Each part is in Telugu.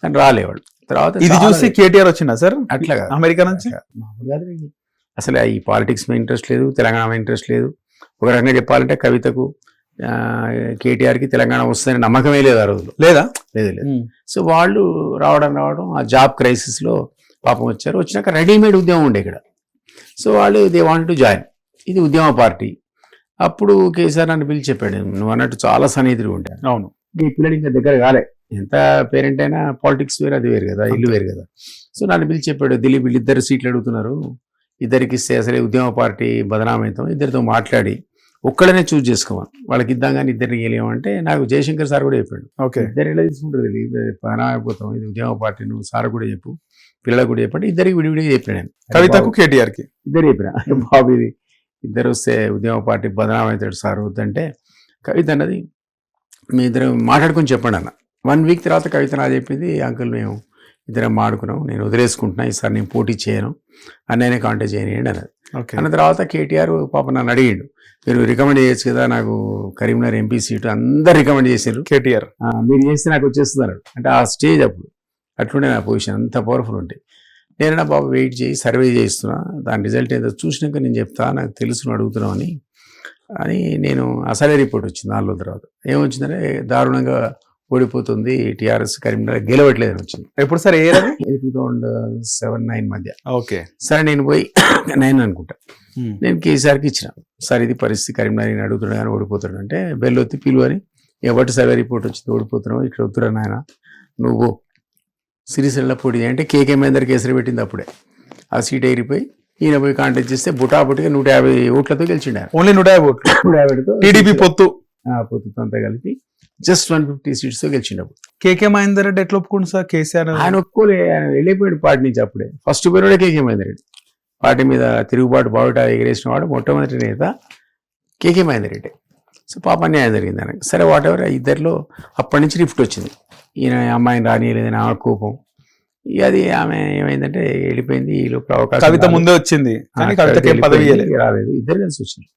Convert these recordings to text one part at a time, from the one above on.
కానీ రాలేవాడు. తర్వాత ఇది చూసి కేటీఆర్ వచ్చిందా సార్ అట్లా కాదు, అమెరికా నుంచి? మామూలుగా అసలు ఈ పాలిటిక్స్ మీద ఇంట్రెస్ట్ లేదు, తెలంగాణ మీద ఇంట్రెస్ట్ లేదు. ఒక రకంగా చెప్పాలంటే కవితకు కేటీఆర్కి తెలంగాణ వస్తుందని నమ్మకమే లేదు ఆ రోజులో. లేదా? లేదు లేదు. సో వాళ్ళు రావడం ఆ జాబ్ క్రైసిస్లో పాపం వచ్చారు. వచ్చినాక రెడీమేడ్ ఉద్యమం ఉండే ఇక్కడ. సో వాళ్ళు దే వాంట్ టు జాయిన్, ఇది ఉద్యమ పార్టీ. అప్పుడు కేసీఆర్ నన్ను పిలిచి చెప్పాడు, నువ్వు అన్నట్టు చాలా సన్నిహితులు ఉంటాయి. అవును. ఈ పిల్లలు ఇంకా దగ్గర కాలే, ఎంత పేరెంట్ అయినా పాలిటిక్స్ వేరు, అది వేరు కదా, ఇల్లు వేరు కదా. సో నన్ను పిలిచి చెప్పాడు, దిలీప్ వీళ్ళిద్దరు సీట్లు అడుగుతున్నారు, ఇద్దరికి ఇస్తే అసలే ఉద్యమ పార్టీ బదనామవుతాం, ఇద్దరితో మాట్లాడి ఒక్కడనే చూస్ చేసుకోమని, వాళ్ళకి ఇద్దాం కానీ ఇద్దరికి వెళ్ళామంటే నాకు జయశంకర్ సార్ కూడా చెప్పాడు, ఓకే ఇద్దరు ఎలా తీసుకుంటారు బదనాం అయిపోతాం, ఇది ఉద్యమ పార్టీ, నువ్వు సార్ కూడా చెప్పు, పిల్లలకు కూడా చెప్పండి. ఇద్దరికి విడివిడిగా చెప్పాను నేను, కవితకు కేటీఆర్కి ఇద్దరు చెప్పిన. బాబు ఇది ఇద్దరు వస్తే ఉద్యమ పార్టీ బదనాం అవుతాడు సార్ వద్దంటే, కవిత అన్నది మీ ఇద్దరు మాట్లాడుకొని చెప్పండి అన్న. 1 వీక్ తర్వాత కవిత నా చెప్పింది, అంకుల్ మేము ఇద్దరం మాడుకున్నాం, నేను వదిలేసుకుంటున్నా, ఈసారి నేను పోటీ చేయను, అన్నయ్యనే కాంటాక్ట్ చేయనియండి అన్నది. అన్న తర్వాత కేటీఆర్ పాప నన్ను అడిగిండు, మీరు రికమెండ్ చేయొచ్చు కదా నాకు కరీంనగర్ ఎంపీ సీటు, అందరు రికమెండ్ చేశారు, కేటీఆర్ మీరు చేస్తే నాకు వచ్చేస్తుంది అన్నాడు. అంటే ఆ స్టేజ్ అప్పుడు అట్లుండే నా పొజిషన్, అంత పవర్ఫుల్ ఉంటాయి. నేనన్నా బాబు వెయిట్ చేయి, సర్వే చేయిస్తున్నా, దాని రిజల్ట్ ఏదో చూసినాక నేను చెప్తా, నాకు తెలుసు అడుగుతున్నావు అని నేను అసలే రిపోర్ట్ వచ్చింది 4 రోజుల తర్వాత. ఏమొచ్చిందంటే దారుణంగా ఓడిపోతుంది టీఆర్ఎస్, కరీంనగర్ గెలవట్లేదని వచ్చింది. ఎప్పుడు సార్? 2007-9 మధ్య. ఓకే. సరే నేను పోయి 9 అనుకుంటా, నేను కేసీఆర్కి ఇచ్చిన, సార్ ఇది పరిస్థితి, కరీంనగర్ నేను అడుగుతున్నాడు కానీ ఓడిపోతాడు అంటే, బెల్లొత్తి పిలువు అని, ఎవరి సర్వే రిపోర్ట్ వచ్చింది, ఓడిపోతున్నావు, ఇక్కడ వద్దురా నాయన నువ్వు సిరిసిల్ల పోటీ అంటే కేకే మహేందర్ కేసరి పెట్టింది అప్పుడే. ఆ సీట్ ఎగిరిపోయి ఈయన పోయి కాంటాక్ట్ చేస్తే బుటాబుటిగా 150 ఓట్లతో గెలిచిండు. ఓన్లీ 150 ఓట్లు, 150తో టీడీపీ పొత్తుతో అంతా కలిపి జస్ట్ 150 సీట్స్ తో గెలిచిండు. కేకే మహేందర్ రెడ్డి ఎట్లా ఒప్పుకుంటు సార్ కేసీఆర్? ఆయన ఒప్పుకోలే, ఆయన వెళ్ళిపోయాడు పార్టీ నుంచి. అప్పుడే ఫస్ట్ పోయినాడే కేకే మహేందర్ రెడ్డి, పార్టీ మీద తిరుగుబాటు బావుట ఎగిరేసిన వాడు మొట్టమొదటి నేత కేకే మహేందర్ రెడ్డి. సో పాప అన్యాయం జరిగింది ఆయనకు. సరే వాట్ ఎవర్, ఇద్దరిలో అప్పటి నుంచి రిఫ్ట్ వచ్చింది, ఈయన అమ్మాయిని రానియలేదని ఆమె కోపం. ఇక అది ఆమె ఏమైందంటే వెళ్ళిపోయింది. ఈ లోపల అవకాశం కవిత ముందే వచ్చింది కానీ కవితకి పదవి రాలేదు, ఇద్దరు కలిసి వచ్చింది.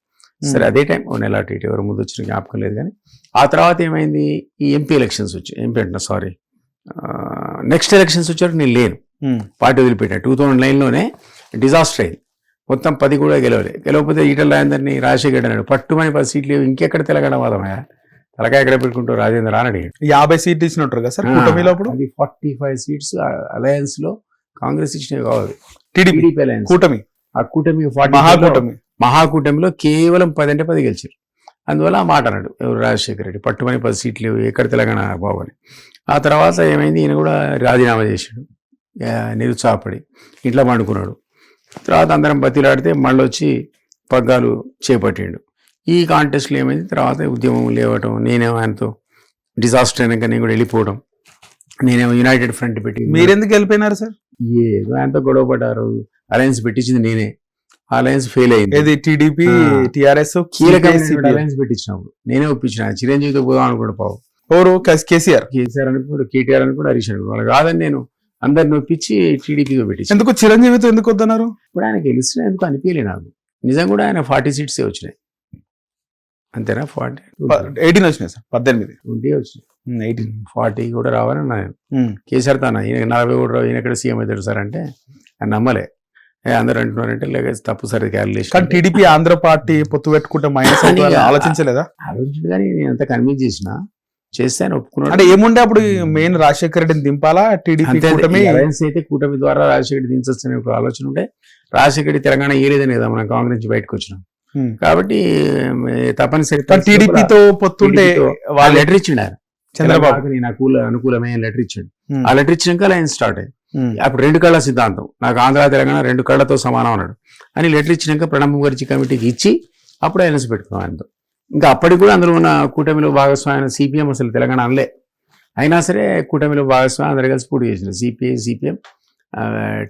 సరే అదే టైం 1 నెల అటు ఇటు, ఎవరు ముందు వచ్చిన జ్ఞాపకం లేదు. కానీ ఆ తర్వాత ఏమైంది, ఈ ఎంపీ ఎలక్షన్స్ వచ్చాయి, ఎంపీ అంటున్నా సారీ, నెక్స్ట్ ఎలక్షన్స్ వచ్చారు, నేను లేను, పార్టీ వదిలిపెట్టాను. 2009లోనే డిజాస్టర్ అయింది, మొత్తం 10 కూడా గెలవకపోతే ఈటల రాజేందర్ని రాజశేఖర్ అన్నాడు, పట్టుమని 10 సీట్లు ఇంకెక్కడ తెలంగాణ వాదమా, తలకాయ ఎక్కడ పెట్టుకుంటూ రాజేంద్ర అని అడిగాడు. 50 సీట్లు ఇచ్చినట్టు కదా సార్ కూటమిలో? అప్పుడు అది 45 సీట్స్ అలయన్స్ లో కాంగ్రెస్ ఇచ్చినవి కావాలి, టీడీపీ అలయన్స్ కూటమి, ఆ కూటమి మహాకూటమిలో కేవలం 10 అంటే 10 గెలిచారు. అందువల్ల ఆ మాట అన్నాడు ఎవరు, రాజశేఖర రెడ్డి, పట్టుమని 10 సీట్లు ఎక్కడ తెలంగాణ బాబు అని. ఆ తర్వాత ఏమైంది, ఈయన కూడా రాజీనామా చేశాడు, నిరుత్సాహపడి ఇంట్లో పండుకున్నాడు. తర్వాత అందరం బతిలాడితే మళ్ళీ వచ్చి పగ్గాలు చేపట్టిండు. ఈ కాంటెస్ట్లో ఏమైంది, తర్వాత ఉద్యమం లేవటం, నేనేమో ఆయనతో డిజాస్టర్ అయినాక నేను కూడా వెళ్ళిపోవడం, నేనేమో యునైటెడ్ ఫ్రంట్ పెట్టి. మీరెందుకు వెళ్ళిపోయినారు సార్? ఏదో ఆయనతో గొడవ పడ్డారు, అలయన్స్ పెట్టించింది నేనే, అలయన్స్ ఫెయిల్ అయింది. ఏది టీడీపీ టీఆర్ఎస్ కీలకమైన అలయన్స్ పెట్టించినప్పుడు నేనే ఒప్పించిన, చిరంజీవితో పోదాం అనుకోండి పావు, ఎవరు కేసీఆర్ అనుకోండి, కేటీఆర్ అనుకోండి, హరీష్ అనుకోండి, వాళ్ళు కాదని నేను అందరిని ఒప్పించి టీడీపీతో పెట్టించి. ఎందుకు చిరంజీవితో ఎందుకు వద్దన్నారు? ఇప్పుడు ఆయన గెలిచిన ఎందుకు అనిపించలే నాకు, నిజం కూడా ఆయన 40 సీట్సే వచ్చినాయి అంతేనా, 18 వచ్చినాయి సార్, 18 20 వచ్చినాయి, 18 40 కూడా రావాలని ఆయన కేసీఆర్ తాను, ఈయన 40 కూడా రావు, ఈయన ఎక్కడ సీఎం అవుతాడు సార్ అంటే ఆయన నమ్మలే. అందరు అంటున్నారంటే లేక తప్పు సార్ క్యాలిక్యులేషన్. కానీ టీడీపీ ఆంధ్ర పార్టీ పొత్తు పెట్టుకుంటే మైనస్ ఆలోచించలేదా? ఆలోచించదు, కానీ నేను అంత కన్విన్స్ చేసిన చేస్తే ఆయన ఒప్పుకున్నాడు. అంటే ఏముండే అప్పుడు మెయిన్ రాజశేఖర రెడ్డిని దింపాలా, టీడీపీ అలయన్స్ అయితే కూటమి ద్వారా రాజశేఖర రెడ్డి దించొచ్చనే ఒక ఆలోచన ఉంటే, రాజశేఖర రెడ్డి తెలంగాణ ఏలేదని కదా మనం కాంగ్రెస్ నుంచి బయటకు వచ్చినాం కాబట్టి తప్పనిసరి టీడీపీతో పొత్తుంటే వాళ్ళు లెటర్ ఇచ్చిండు ఆయన, చంద్రబాబు నేను అనుకూలమే లెటర్ ఇచ్చాడు. ఆ లెటర్ ఇచ్చినాక అలయన్స్ స్టార్ట్ అయ్యింది. అప్పుడు 2 కళ్ళ సిద్ధాంతం, నాకు ఆంధ్ర తెలంగాణ 2 కళ్ళతో సమానం అన్నాడు అని లెటర్ ఇచ్చినాక ప్రణబ్ ముఖర్జీ కమిటీకి ఇచ్చి అప్పుడు అలయన్స్ పెట్టుకున్నాం ఆయనతో. ఇంకా అప్పటికి కూడా అందులో ఉన్న కూటమిలో భాగస్వామ్యం సిపిఎం అసలు తెలంగాణ అనలే, అయినా సరే కూటమిలో భాగస్వామ్యం అందరు కలిసి పోటీ చేసిన, CPI CPM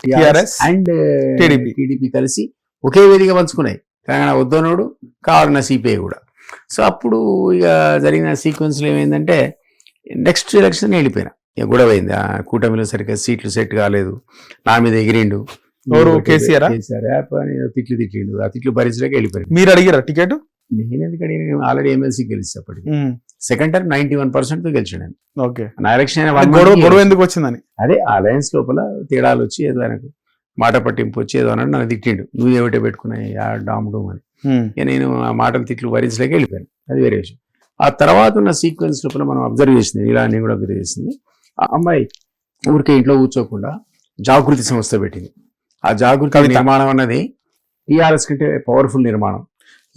TRS and TDP కలిసి ఒకే వేదిక పంచుకున్నాయి. తెలంగాణ వద్దనోడు కావాలన్న సిపిఐ కూడా. సో అప్పుడు ఇక జరిగిన సీక్వెన్స్లో ఏమైందంటే నెక్స్ట్ ఎలక్షన్ వెళ్ళిపోయినా, ఇక గొడవ అయింది, ఆ కూటమిలో సరిగ్గా సీట్లు సెట్ కాలేదు, నా మీద ఎగిరిండు కేసీఆర్ తిట్లిండు, ఆ తిట్లు భరించలేక వెళ్ళిపోయాడు. మీరు అడిగారా టికెట్? నేను ఎందుకు అడిగిన, ఆల్రెడీ ఎమ్మెల్సీ గెలిచి అప్పటికి సెకండ్ టర్మ్ 91% తో గెలిచాడు ఆయన. ఓకే. నా ఎలక్షన్ గొడవ ఎందుకు వచ్చిందని అదే అలయన్స్ లోపల తేడాలు వచ్చి ఏదో ఆయనకు మాట పట్టింపు వచ్చి ఏదో అన్నాడు, నన్ను తిట్టిండు, నువ్వు ఏమిటో పెట్టుకున్నాయి ఆ డామ్ డూమ్ అని. ఇక నేను ఆ మాటలు తిట్లు భరించలేక వెళ్ళిపోయాను, అది వేరే విషయం. ఆ తర్వాత ఉన్న సీక్వెన్స్ లోపల మనం అబ్జర్వ్ చేసింది, ఇలా నేను కూడా అబ్జర్వ్ చేసింది, ఆ అమ్మాయి ఊరికే ఇంట్లో కూర్చోకుండా జాగృతి సంస్థ పెట్టింది. ఆ జాగృతి నిర్మాణం అన్నది టీఆర్ఎస్ కంటే పవర్ఫుల్ నిర్మాణం.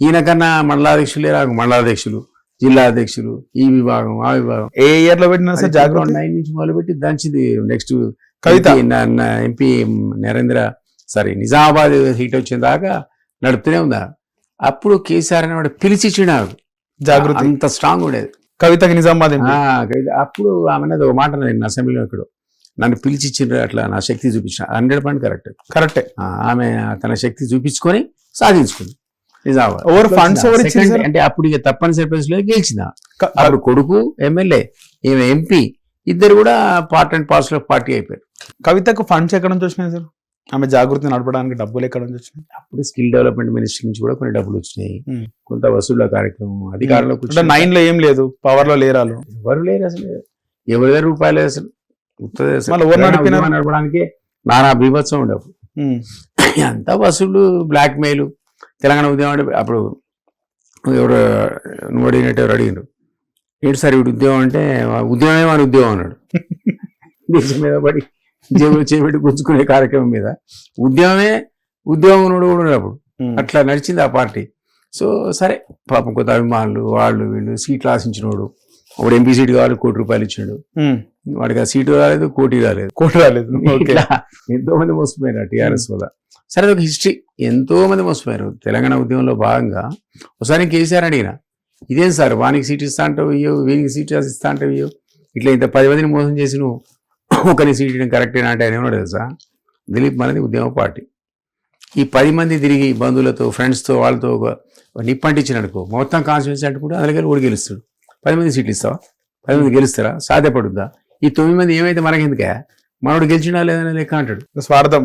ఈయన కన్నా మండలాధ్యక్షులే నాకు మండలాధ్యక్షులు, జిల్లా అధ్యక్షులు, ఈ విభాగం ఆ విభాగం. ఏ ఇయర్ లో పెట్టినా సార్ జాగృతి 9 నుంచి మొదలుపెట్టి దంచింది. నెక్స్ట్ కవిత ఎంపీ నిజామాబాద్ సీట్ వచ్చిన దాకా నడుపుతూనే ఉందా. అప్పుడు కేసీఆర్ అనేవాడు పిలిచిచ్చిన జాగృతి అంత స్ట్రాంగ్ ఉండేది. కవితకి నిజామాబాద్ అప్పుడు ఆమె ఒక మాట నేను అసెంబ్లీలో ఇక్కడ నన్ను పిలిచిచ్చిండ్రు, అట్లా నా శక్తి చూపించిన 100% కరెక్టే. ఆమె తన శక్తి చూపించుకొని సాధించుకుంది నిజామాబాద్. అంటే అప్పుడు ఇక తప్పనిసరి పరిస్థితుల్లో గెలిచిందా. అప్పుడు కొడుకు ఎమ్మెల్యే, ఈమె ఎంపీ, ఇద్దరు కూడా part and parcel of party అయిపోయారు. కవితకు ఫండ్స్ ఎక్కడ నుంచి వచ్చినాయి సార్? ఆమె జాగృతి నడపడానికి డబ్బులు ఎక్కడ నుంచి వచ్చినాయి? అప్పుడు స్కిల్ డెవలప్మెంట్ మినిస్ట్రీ నుంచి కూడా కొన్ని డబ్బులు వచ్చినాయి, కొంత వసూళ్ల కార్యక్రమం. అధికారంలో 9 లో ఏం లేదు, పవర్ లో లేరాలు ఎవరు లేరు అసలు, ఎవరి దగ్గర రూపాయలు అసలు నడపడానికి నానా బీభత్సం ఉండవు. అంతా వసూళ్లు, బ్లాక్ మెయిల్. తెలంగాణ ఉద్యమం అంటే అప్పుడు ఎవరు నువ్వు అడిగినట్టు ఎవరు అడిగిండు, ఏంటి సార్ ఇప్పుడు ఉద్యోగం అంటే, ఉద్యమమే మన ఉద్యోగం అన్నాడు. దేశం మీద పడి జేబులు చేపెట్టి గుంజుకునే కార్యక్రమం మీద ఉద్యమమే ఉద్యోగం కూడా ఉన్నప్పుడు అట్లా నడిచింది ఆ పార్టీ. సో సరే పాపం కొత్త అభిమానులు వాళ్ళు వీళ్ళు సీట్లు ఆశించినోడు, ఒకడు ఎంపీ సీట్ కావాలి, ₹1 కోటి ఇచ్చాడు, వాడికి ఆ సీటు రాలేదు, కోటి రాలేదు. ఇట్లా ఎంతో మంది మోసపోయారు టీఆర్ఎస్ వల్ల. సరే ఒక హిస్టరీ, ఎంతో మంది మోసపోయారు తెలంగాణ ఉద్యమంలో భాగంగా. ఒకసారి కేసీఆర్ అడిగిన, ఇదేం సార్ వానికి సీట్ ఇస్తా అంటావు ఇయ్యో, వీనికి సీట్ ఇస్తా అంటావు ఇయ్యో, ఇట్లా ఇంత 10 మందిని మోసం చేసి నువ్వు ఒకరిని సీట్ ఇవ్వడం కరెక్టేనా అంటే ఆయన ఏమన్నాడు తెలుసా, దిలీప్ మనది ఉద్యమ పార్టీ, ఈ 10 మంది తిరిగి బంధువులతో ఫ్రెండ్స్తో వాళ్ళతో నిప్పంటించిననుకో మొత్తం కాన్స్టిట్యూన్సీ అంటే కూడా అందులో ఓడి గెలుస్తాడు. 10 మంది సీట్లు ఇస్తావా? 10 మంది గెలుస్తారా? సాధ్యపడుద్దా? ఈ 9 మంది ఏమైతే మనకెందుకే, మనోడు గెలిచినా లేదని లెక్క అంటాడు. స్వార్థం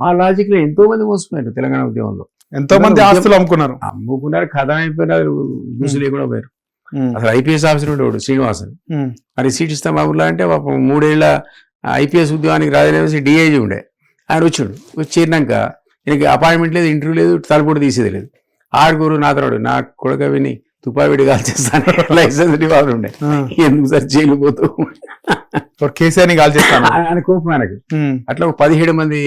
ఆ లాజిక్ లో ఎంతో మంది మోసపోయారు తెలంగాణ ఉద్యమంలో. ఎంతో మంది ఆస్తులు అమ్ముకున్నారు, కథ అయిపోయినారు, గుసులు లేకుండా పోయారు. అసలు ఐపీఎస్ ఆఫీసర్ ఉండేవాడు శ్రీనివాసన్, మరి సీట్ ఇస్తాం మా ఊర్లో అంటే 3 ఏళ్ల ఐపీఎస్ ఉద్యోగానికి రాజలేసి డిఐజీ ఉండే. ఆయన వచ్చాడు, వచ్చి చేరినాక ఈయనకి అపాయింట్మెంట్ లేదు, ఇంటర్వ్యూ లేదు, తలుపుడు తీసేది లేదు. ఆరుగురు నాతోడు నా కొడుక విని తుపావిడి కాల్చేస్తాను లైసెన్స్ వాళ్ళు ఉండే, ఎందుకు సార్ జైలు పోతూ కేసీఆర్ కాల్చేస్తాను ఆయన కోపం ఆయనకు. అట్లా 17 మంది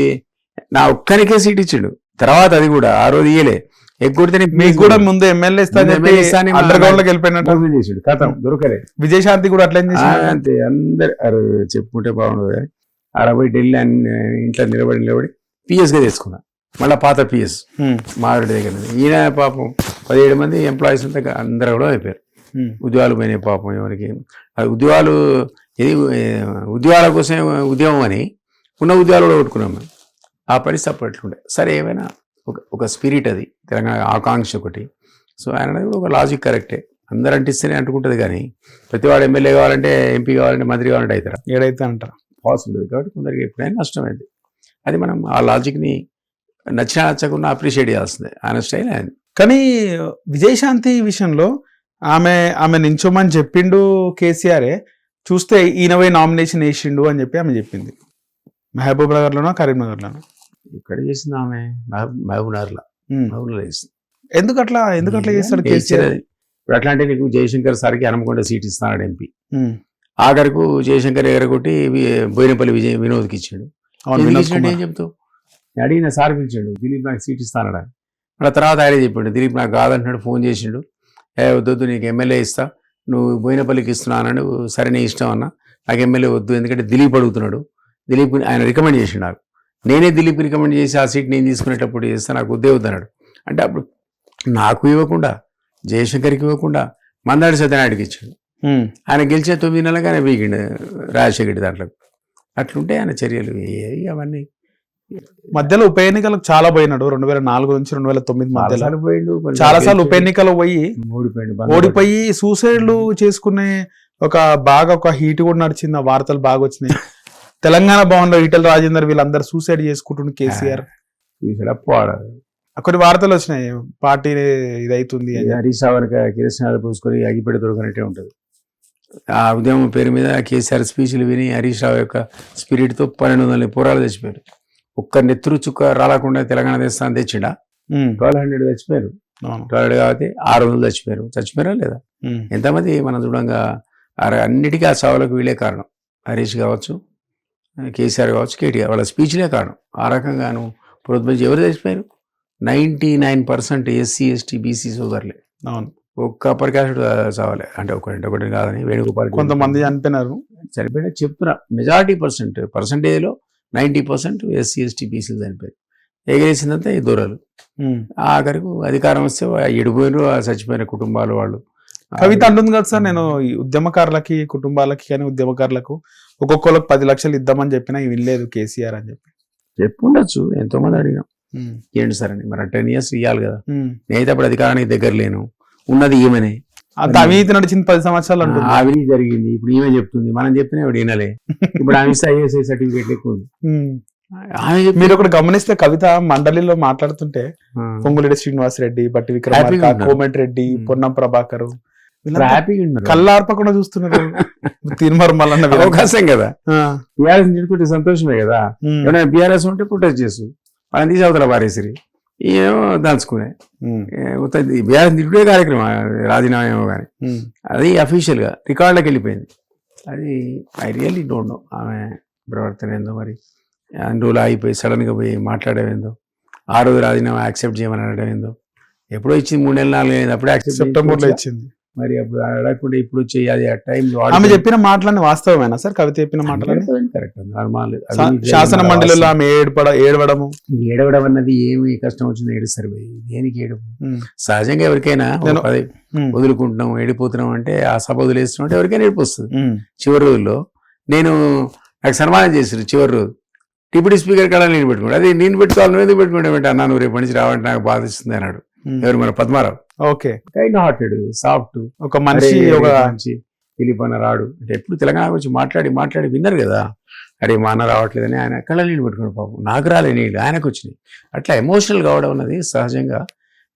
నా ఒక్కరికే సీట్ ఇచ్చాడు. తర్వాత అది కూడా ఆ రోజు ఇయ్యలే, ఎగ్గొడితే మీకు కూడా ముందు ఎమ్మెల్యే చేసాడు, కథం దొరకలే. విజయశాంతి కూడా అట్లా అంతే, అందరు చెప్పుకుంటే బాగుండదు. 60 ఢిల్లీ ఇంట్లో నిలబడి పిఎస్ గా తెచ్చుకున్నా, మళ్ళీ పాత పిఎస్ మారెడ్డి దగ్గర. ఈయన పాపం 17 మంది ఎంప్లాయీస్ అంతా అందరూ కూడా అయిపోయారు. ఉద్యోగాలు పోయినాయి పాపం. ఎవరికి ఉద్యోగాలు, ఇది ఉద్యోగాల కోసం ఉద్యమం అని ఉన్న ఉద్యోగాలు కూడా కొట్టుకున్నాం మేము. ఆ పరిస్థితి అప్పట్లుండే. సరే ఏమైనా ఒక స్పిరిట్, అది తెలంగాణ ఆకాంక్ష ఒకటి. సో ఆయన కూడా ఒక లాజిక్ కరెక్టే, అందరు అంటిస్తేనే అంటుకుంటుంది, కానీ ప్రతివాడు ఎమ్మెల్యే కావాలంటే, ఎంపీ కావాలంటే, మంత్రి కావాలంటే అవుతారా? ఏడైతే అంటారా? పాసిబుల్. కాబట్టి కొందరికి ఎప్పుడైనా నష్టమైంది. అది మనం ఆ లాజిక్ని నచ్చినా నచ్చకుండా అప్రిషియేట్ చేయాల్సిందే, ఆయన స్టైల్ ఆయన. కానీ విజయశాంతి విషయంలో ఆమె నించోమని చెప్పిండు కేసీఆరే, చూస్తే ఈయనవై నామినేషన్ వేసిండు అని చెప్పి ఆమె చెప్పింది. మహబూబ్ నగర్లోనో కరీంనగర్లోనో ఇక్కడ చేసింది ఆమె, మహబూబ్ నగర్లో చేసింది. ఎందుకు అట్లా చేస్తాడు కేసీఆర్? ఇప్పుడు అట్లా అంటే నీకు జయశంకర్ సార్కి హనుమకొండ సీట్ ఇస్తున్నాడు ఎంపీ, ఆఖరకు జయశంకర్ ఎగరగొట్టి బోయినపల్లి వినోద్కి ఇచ్చాడు. ఏం చెప్తావు? అడిగిన సార్ పిలిచాడు, దిలీప్ నాకు సీట్ ఇస్తానడా. మళ్ళీ తర్వాత ఆయనే చెప్పాడు, దిలీప్ నాకు కాదంటున్నాడు, ఫోన్ చేసిండు, వద్దు నీకు ఎమ్మెల్యే ఇస్తా, నువ్వు బోయినపల్లికి ఇస్తున్నాను. సరే నీ ఇష్టం అన్న, నాకు ఎమ్మెల్యే వద్దు, ఎందుకంటే దిలీప్ అడుగుతున్నాడు. దిలీప్ ఆయన రికమెండ్ చేసిండు నాకు, నేనే దిలీప్ రికమెండ్ చేసి ఆ సీట్ నేను తీసుకునేటప్పుడు చేస్తా, నాకు వద్దే వద్దన్నాడు. అంటే అప్పుడు నాకు ఇవ్వకుండా, జయశంకర్కి ఇవ్వకుండా మందాడి సత్యనాయుడికి ఇచ్చాడు. ఆయన గెలిచే 9 నెలలుగా ఆయన వీగిండు రాజశేఖర్ దాంట్లో. అట్లుంటే ఆయన చర్యలు అవన్నీ. మధ్యలో ఉప ఎన్నికలకు చాలా పోయినాడు, 2004 నుంచి 2009 మధ్యలో పోయిండు. చాలా సార్లు ఉప ఎన్నికలు పోయి ఓడిపోయి సూసైడ్లు చేసుకునే ఒక హీట్ కూడా నడిచింది. ఆ వార్తలు బాగా వచ్చినాయి. తెలంగాణ భవన్లో ఈటెల రాజేందర్ వీళ్ళందరూ సూసైడ్ చేసుకుంటుండే కేసీఆర్. కొన్ని వార్తలు వచ్చినాయి పార్టీ ఇదైతుంది అని. హరీష్ రావు కిరసనాలు పూసుకొని అగిపెట్టి దొరకనట్టే ఉంటుంది. ఆ ఉద్యమం పేరు మీద కేసీఆర్ స్పీచ్లు విని హరీష్ రావు యొక్క స్పిరిట్తో 1200 పోరాలు తెచ్చిపోయారు. ఒక్క నెత్తురు చుక్క రాలకుండా తెలంగాణ దేశాన్ని తెచ్చిండా 1200 చచ్చిపోయారు. 12 కాబట్టి 600 చచ్చిపోయారా లేదా? ఎంతమంది మనం చూడంగా అన్నిటికీ ఆ చావులకు వీళ్ళే కారణం. హరీష్ కావచ్చు, కేసీఆర్ కావచ్చు, కేటీఆర్ వాళ్ళ స్పీచ్లే కారణం. ఆ రకంగాను ప్రోత్సహించి ఎవరు చచ్చిపోయారు? 99% ఎస్సీ ఎస్టీ బీసీ సోదరులే. అవును, ఒక్క ప్రకాశుడు చావాలి అంటే ఒకటి కాదని వేణుగోపాల్ కొంతమంది చనిపోయినారు. చనిపోయినా చెప్తున్నా మెజారిటీ పర్సంటేజ్లో 90% ఎస్సీ ఎస్టీ బీసీలు చనిపోయారు. ఎగరేసిందంతా ఈ దూరాలు. ఆఖరికి అధికారం వస్తే ఎడిపోయినారు చచ్చిపోయిన కుటుంబాలు వాళ్ళు. కవిత అంటుంది కదా సార్, నేను ఈ ఉద్యమకారులకి కుటుంబాలకి కానీ ఉద్యమకారులకు ఒక్కొక్కరికి 10 లక్షలు ఇద్దామని చెప్పినా వినలేదు కేసీఆర్ అని చెప్పుండొచ్చు. ఎంతో మంది అడిగినాం ఏంటి సార్ అని. మరి 10 years ఇవ్వాలి కదా. నేనైతే అప్పుడు అధికారానికి దగ్గర లేను, ఉన్నది ఈమెనే. అంత అవినీతి నడిచింది 10 సంవత్సరాలు అంటుంది. అవినీతి జరిగింది. ఇప్పుడు ఈమె చెప్తుంది, మనం చెప్తేనే ఆవిడ వినలే. ఇప్పుడు ఆమె ఐఎస్ఐ సర్టిఫికేట్ ఎక్కువ ఉంది. మీరు ఒకటి గమనిస్తే కవిత మండలిలో మాట్లాడుతుంటే పొంగులేటి శ్రీనివాస్ రెడ్డి, బట్టి విక్రమార్క, కోమటిరెడ్డి, పొన్నం ప్రభాకర్ కళ్ళార్పకుండా చూస్తున్నారు. తీర్మానం అవకాశం కదా. బీఆర్ఎస్ తిట్టుకుంటే సంతోషమే కదా. ఏమైనా బీఆర్ఎస్ ఉంటే ప్రొటెస్ట్ చేసు, వాళ్ళని తీసి అవతల పారేసిరి. ఏమో దాల్చుకునే బీఆర్ఎస్ తిట్టుడే కార్యక్రమం, రాజీనామా ఏమో కానీ అది అఫీషియల్ గా రికార్డులకు వెళ్ళిపోయింది. అది ఐ రియల్లీ డోంట్ నో ఆమె ప్రవర్తన ఏందో. మరి అన్ని రోజులు ఆగిపోయి సడన్ గా పోయి మాట్లాడేవేందో, ఆ రోజు రాజీనామా యాక్సెప్ట్ చేయమని అనడం ఏందో. ఎప్పుడో ఇచ్చింది 3 నెలలు 4 నెలలు అప్పుడే యాక్సెప్ట్ సెప్టెంబర్లో ఇచ్చింది. మరి అప్పుడు అడగకుండా ఇప్పుడు వచ్చి అది ఆ టైం ఆమె చెప్పిన మాటలని వాస్తవమేనా సార్? కవిత చెప్పిన మాటలని కరెక్ట్. శాసన మండలిలో ఆమె ఏడవడం అన్నది ఏమి కష్టం వచ్చిందో ఏడుస్తారు. దేనికి ఏడుపు? సహజంగా ఎవరికైనా వదులుకుంటున్నాం ఏడిపోతున్నాం అంటే, ఆ సభ వదిలేస్తున్నాం అంటే ఎవరికైనా ఏడుపు వస్తుంది. చివరి రోజుల్లో నాకు సన్మానం చేశారు. చివరి రోజు డిప్యూటీ స్పీకర్ కాడ నేను పెట్టుకోండి. అది నేను పెట్టుకోవాలి, నువ్వు ఎందుకు పెట్టుకుంటే అన్నా నువ్వు రేపు నుంచి రావంటే నాకు బాధిస్తుంది అన్నాడు. ఎవరు? మన Padmarao. Okay, kind hearted, soft, ఒక మనిషి మంచి తెలిపన రాడు అంటే ఎప్పుడు తెలంగాణ గురించి మాట్లాడి విన్నారు కదా. అరే మా అన్న రావట్లేదని ఆయన కళ్ళ నీళ్ళు పెట్టుకుని పాపం. నాకు రాలే నీళ్ళు, ఆయనకు వచ్చినాయి. అట్లా ఎమోషనల్ కావడం అన్నది సహజంగా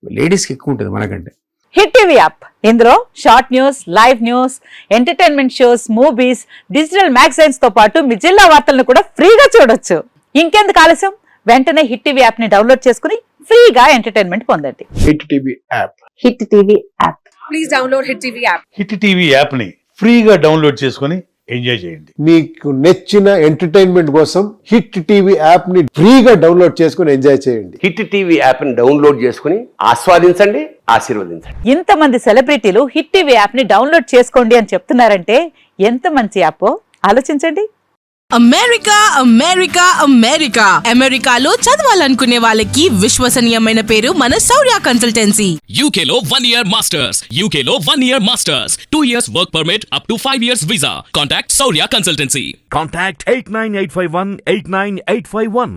లేడీస్కి ఎక్కువ ఉంటుంది మనకంటే. హిట్ టీవీ యాప్, ఇందులో short news, live news, entertainment shows, movies, digital magazines తో పాటు మీ జిల్లా వార్తలను కూడా ఫ్రీగా చూడొచ్చు. ఇంకెందుకు ఆలస్యం, వెంటనే హిట్ టీవీ యాప్ ని డౌన్లోడ్ చేసుకుని ఫ్రీగా ఎంటర్టైన్మెంట్ పొందండి. Hit TV app, hit TV app, please download hit TV app. Hit TV app ని ఫ్రీగా డౌన్లోడ్ చేసుకుని ఎంజాయ్ చేయండి. మీకు నచ్చిన ఎంటర్టైన్మెంట్ కోసం హిట్ టీవీ యాప్ ని ఫ్రీగా డౌన్లోడ్ చేసుకుని ఎంజాయ్ చేయండి. హిట్ టీవీ యాప్ ని డౌన్లోడ్ చేసుకుని ఆస్వాదించండి, ఆశీర్వదించండి. ఇంతమంది సెలబ్రిటీలు హిట్ టీవీ యాప్ ని డౌన్లోడ్ చేసుకోండి అని చెప్తున్నారంటే ఎంత మంచి యాప్ ఆలోచించండి. అమెరికా అమెరికా అమెరికా అమెరికాలో చదవాలనుకునే వాళ్ళకి విశ్వసనీయమైన పేరు మన శౌర్య కన్సల్టెన్సీ. UK లో 1 year masters, UK లో 1 year masters, 2 years work permit up to 5 years visa. Contact Saurya Consultancy. Contact 89851 89851.